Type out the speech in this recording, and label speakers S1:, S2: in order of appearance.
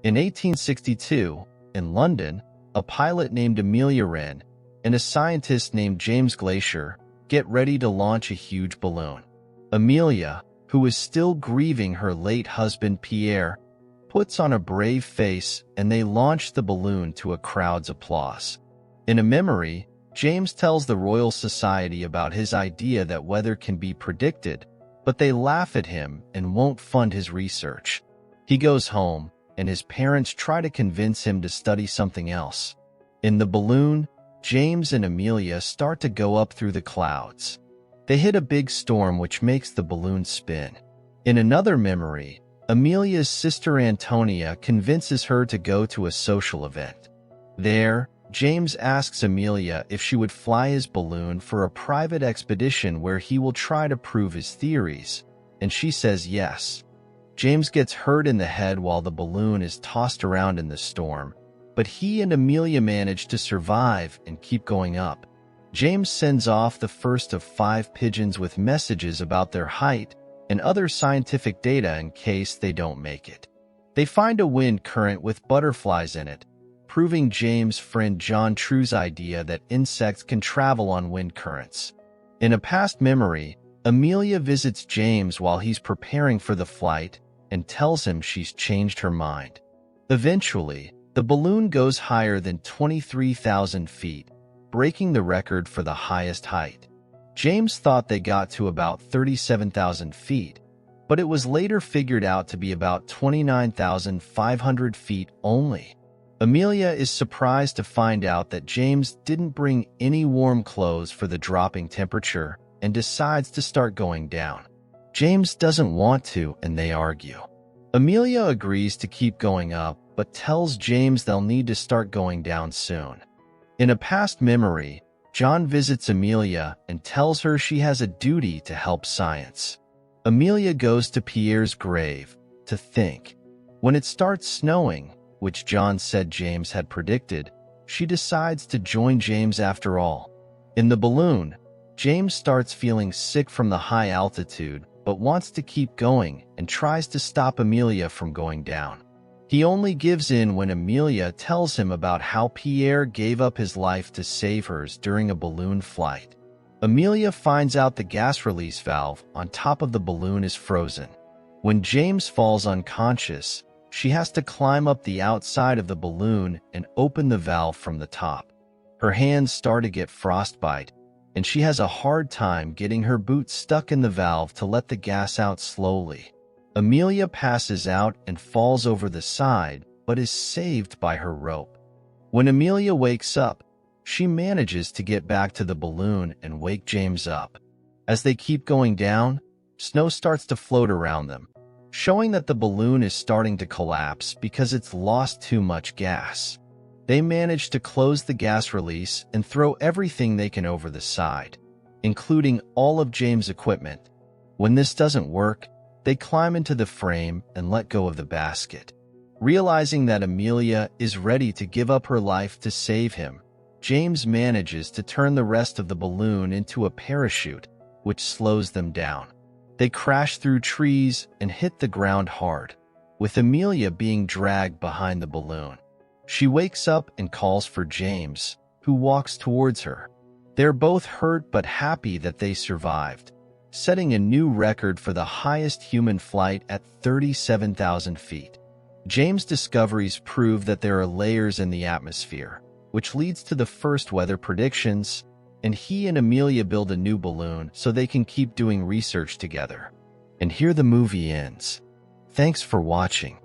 S1: In 1862, in London, a pilot named Amelia Wren and a scientist named James Glacier get ready to launch a huge balloon. Amelia, who is still grieving her late husband Pierre, puts on a brave face and they launch the balloon to a crowd's applause. In a memory, James tells the Royal Society about his idea that weather can be predicted, but they laugh at him and won't fund his research. He goes home, and his parents try to convince him to study something else. In the balloon, James and Amelia start to go up through the clouds. They hit a big storm which makes the balloon spin. In another memory, Amelia's sister Antonia convinces her to go to a social event. There, James asks Amelia if she would fly his balloon for a private expedition where he will try to prove his theories, and she says yes. James gets hurt in the head while the balloon is tossed around in the storm, but he and Amelia manage to survive and keep going up. James sends off the first of 5 pigeons with messages about their height and other scientific data in case they don't make it. They find a wind current with butterflies in it, proving James' friend John True's idea that insects can travel on wind currents. In a past memory, Amelia visits James while he's preparing for the flight and tells him she's changed her mind. Eventually, the balloon goes higher than 23,000 feet, breaking the record for the highest height. James thought they got to about 37,000 feet, but it was later figured out to be about 29,500 feet only. Amelia is surprised to find out that James didn't bring any warm clothes for the dropping temperature and decides to start going down. James doesn't want to, and they argue. Amelia agrees to keep going up, but tells James they'll need to start going down soon. In a past memory, John visits Amelia and tells her she has a duty to help science. Amelia goes to Pierre's grave to think. When it starts snowing, which John said James had predicted, she decides to join James after all. In the balloon, James starts feeling sick from the high altitude, but wants to keep going and tries to stop Amelia from going down. He only gives in when Amelia tells him about how Pierre gave up his life to save hers during a balloon flight. Amelia finds out the gas release valve on top of the balloon is frozen. When James falls unconscious, she has to climb up the outside of the balloon and open the valve from the top. Her hands start to get frostbite, and she has a hard time getting her boots stuck in the valve to let the gas out slowly. Amelia passes out and falls over the side, but is saved by her rope. When Amelia wakes up, she manages to get back to the balloon and wake James up. As they keep going down, snow starts to float around them, showing that the balloon is starting to collapse because it's lost too much gas. They manage to close the gas release and throw everything they can over the side, including all of James' equipment. When this doesn't work, they climb into the frame and let go of the basket. Realizing that Amelia is ready to give up her life to save him, James manages to turn the rest of the balloon into a parachute, which slows them down. They crash through trees and hit the ground hard, with Amelia being dragged behind the balloon. She wakes up and calls for James, who walks towards her. They're both hurt but happy that they survived, setting a new record for the highest human flight at 37,000 feet. James' discoveries prove that there are layers in the atmosphere, which leads to the first weather predictions, and he and Amelia build a new balloon so they can keep doing research together. And here the movie ends. Thanks for watching.